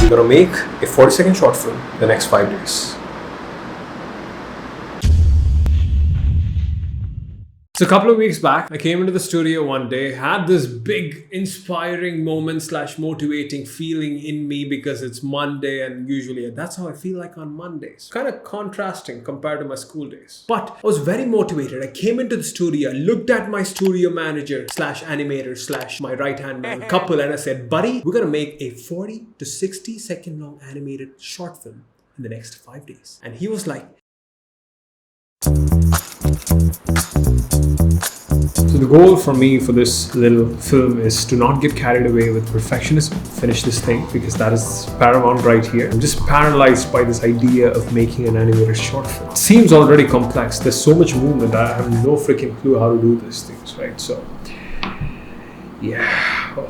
I'm gonna make a 40-second short film the next 5 days. So a couple of weeks back, I came into the studio one day, had this big inspiring moment / motivating feeling in me because it's Monday and usually that's how I feel like on Mondays. Kind of contrasting compared to my school days. But I was very motivated. I came into the studio, I looked at my studio manager / animator / my right-hand man couple and I said, buddy, we're gonna make a 40 to 60 second long animated short film in the next 5 days. And he was like, so the goal for me for this little film is to not get carried away with perfectionism, finish this thing because that is paramount right here. I'm just paralyzed by this idea of making an animated short film. It seems already complex. There's so much movement. I have no freaking clue how to do these things, right? So yeah,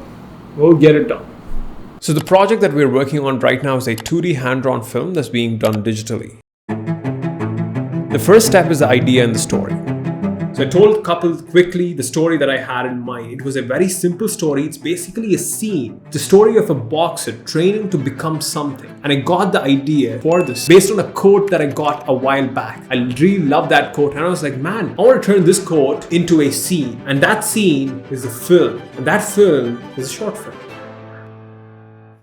we'll get it done. So the project that we're working on right now is a 2D hand-drawn film that's being done digitally. The first step is the idea and the story. So I told couple quickly the story that I had in mind. It was a very simple story. It's basically a scene. It's the story of a boxer training to become something. And I got the idea for this based on a quote that I got a while back. I really love that quote. And I was like, man, I want to turn this quote into a scene. And that scene is a film. And that film is a short film.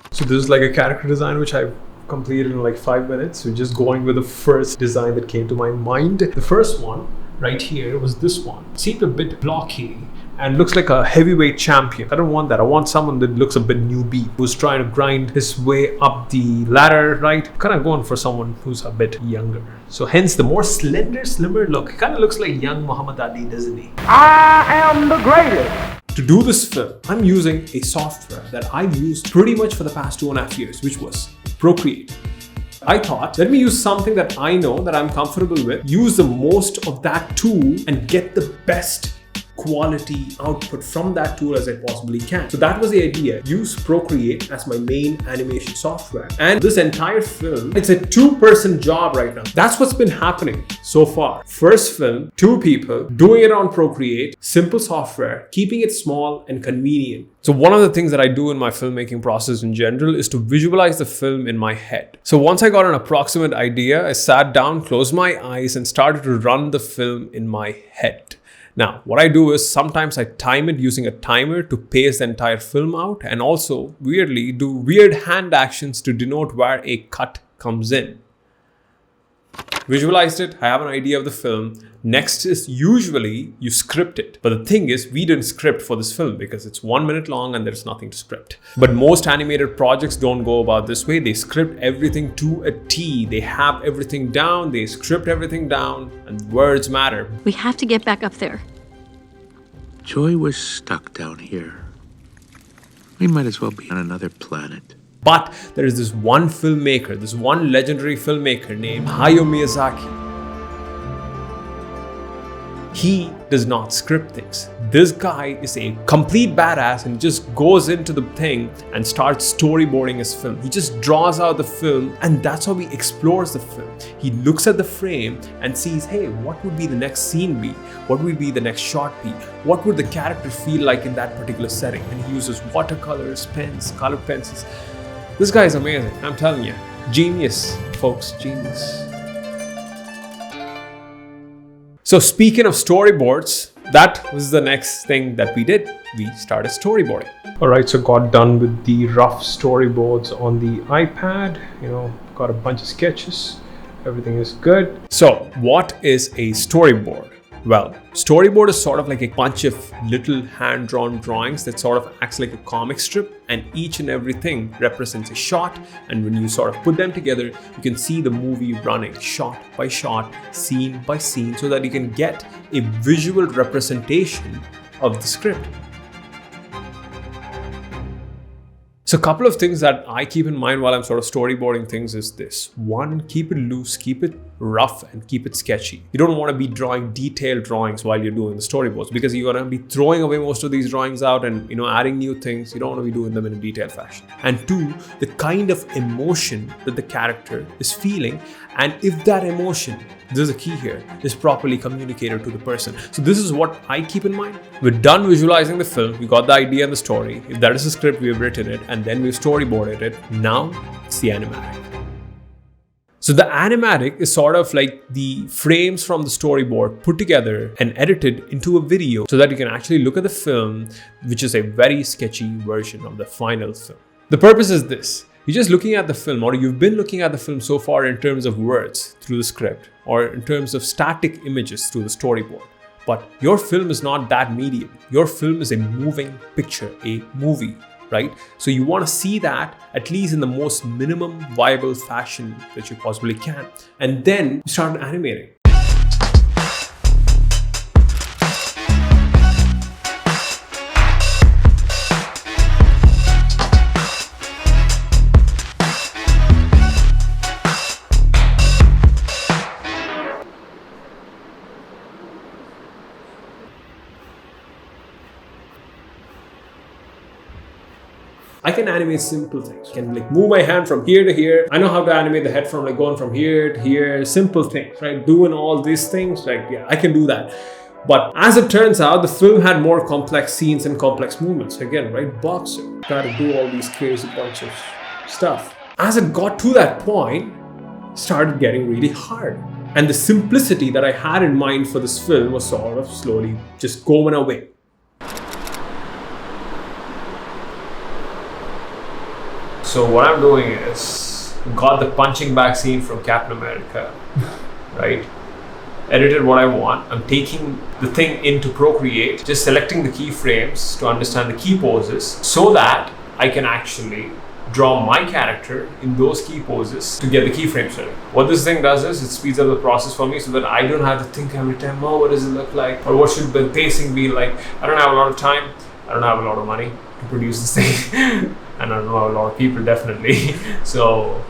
So this is like a character design which I completed in like 5 minutes. So just going with the first design that came to my mind. The first one right here was this one. It seemed a bit blocky and looks like a heavyweight champion. I don't want that. I want someone that looks a bit newbie, who's trying to grind his way up the ladder, right? Kind of going for someone who's a bit younger. So hence the more slender, slimmer look. It kind of looks like young Muhammad Ali, doesn't he? I am the greatest. To do this film, I'm using a software that I've used pretty much for the past 2.5 years, which was Procreate. I thought, let me use something that I know that I'm comfortable with, use the most of that tool and get the best quality output from that tool as I possibly can. So that was the idea. Use Procreate as my main animation software. And this entire film, it's a 2-person job right now. That's what's been happening so far. First film, 2 people doing it on Procreate, simple software, keeping it small and convenient. So one of the things that I do in my filmmaking process in general is to visualize the film in my head. So once I got an approximate idea, I sat down, closed my eyes and started to run the film in my head. Now, what I do is sometimes I time it using a timer to pace the entire film out and also weirdly do weird hand actions to denote where a cut comes in. Visualized it, I have an idea of the film. Next is usually you script it. But the thing is, we didn't script for this film because it's 1 minute long and there's nothing to script. But most animated projects don't go about this way. They script everything to a T. They have everything down, they script everything down, and words matter. We have to get back up there. Joy was stuck down here. We might as well be on another planet. But there is this one filmmaker, this one legendary filmmaker named Hayao Miyazaki. He does not script things. This guy is a complete badass and just goes into the thing and starts storyboarding his film. He just draws out the film and that's how he explores the film. He looks at the frame and sees, hey, what would be the next scene be? What would be the next shot be? What would the character feel like in that particular setting? And he uses watercolors, pens, colored pencils. This guy is amazing, I'm telling you. Genius, folks, genius. So speaking of storyboards, that was the next thing that we did. We started storyboarding. All right, so got done with the rough storyboards on the iPad. Got a bunch of sketches. Everything is good. So what is a storyboard? Well, storyboard is sort of like a bunch of little hand-drawn drawings that sort of acts like a comic strip, and each and everything represents a shot. And when you sort of put them together, you can see the movie running shot by shot, scene by scene, so that you can get a visual representation of the script. So a couple of things that I keep in mind while I'm sort of storyboarding things is this. One, keep it loose, keep it rough and keep it sketchy. You don't want to be drawing detailed drawings while you're doing the storyboards, because you're going to be throwing away most of these drawings out and adding new things. You don't want to be doing them in a detailed fashion. And two, the kind of emotion that the character is feeling, and if that emotion, this is a key here, is properly communicated to the person. So this is what I keep in mind. We're done visualizing the film, we got the idea and the story. If that is the script, we've written it, and then we've storyboarded it. Now it's the animatic. So the animatic is sort of like the frames from the storyboard put together and edited into a video so that you can actually look at the film, which is a very sketchy version of the final film. The purpose is this. You're just looking at the film, or you've been looking at the film so far in terms of words through the script, or in terms of static images through the storyboard. But your film is not that medium. Your film is a moving picture, a movie, right? So you want to see that at least in the most minimum viable fashion that you possibly can. And then start animating. I can animate simple things. I can move my hand from here to here. I know how to animate the head from going from here to here. Simple things, right? Doing all these things, yeah, I can do that. But as it turns out, the film had more complex scenes and complex movements. Again, right? Boxer, got to do all these crazy bunch of stuff. As it got to that point, it started getting really hard. And the simplicity that I had in mind for this film was sort of slowly just going away. So what I'm doing is, got the punching bag scene from Captain America, right? Edited what I want. I'm taking the thing into Procreate, just selecting the keyframes to understand the key poses so that I can actually draw my character in those key poses to get the keyframes ready. What this thing does is, it speeds up the process for me so that I don't have to think every time, oh, what does it look like? Or what should the pacing be like? I don't have a lot of time. I don't have a lot of money to produce this thing. And I don't know a lot of people, definitely. So,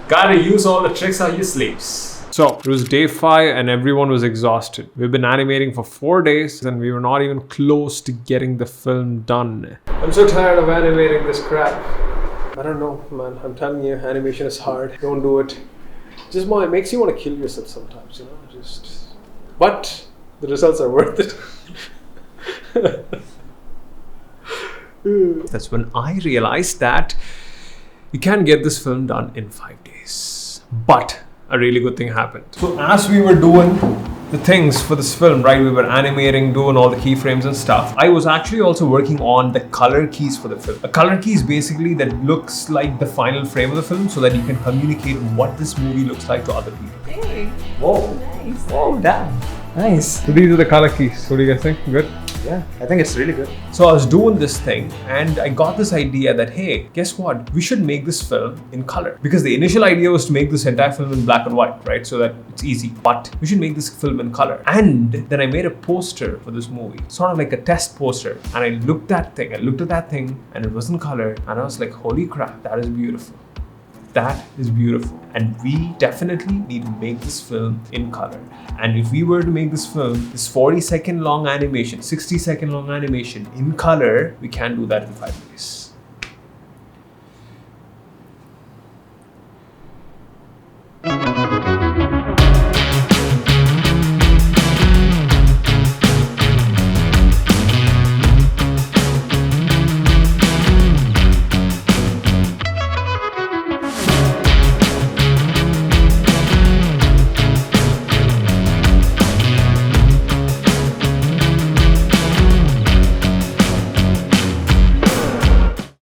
gotta use all the tricks up your sleeves. So it was day 5 and everyone was exhausted. We've been animating for 4 days and we were not even close to getting the film done. I'm so tired of animating this crap. I don't know, man. I'm telling you, animation is hard. Don't do it. Just it makes you want to kill yourself sometimes, But the results are worth it. That's when I realized that you can get this film done in 5 days. But a really good thing happened. So as we were doing the things for this film, right, we were animating, doing all the keyframes and stuff, I was actually also working on the color keys for the film. A color key is basically that looks like the final frame of the film so that you can communicate what this movie looks like to other people. Hey. Whoa. Nice. Whoa, damn. Nice. So these are the color keys. What do you guys think? Good? Yeah, I think it's really good. So I was doing this thing and I got this idea that, hey, guess what? We should make this film in color. Because the initial idea was to make this entire film in black and white, right? So that it's easy. But we should make this film in color. And then I made a poster for this movie. Sort of like a test poster. And I looked at that thing and it was in color. And I was like, holy crap, that is beautiful. That is beautiful. And we definitely need to make this film in color. And if we were to make this film, this 40-second long animation, 60-second long animation in color, we can do that in 5 days.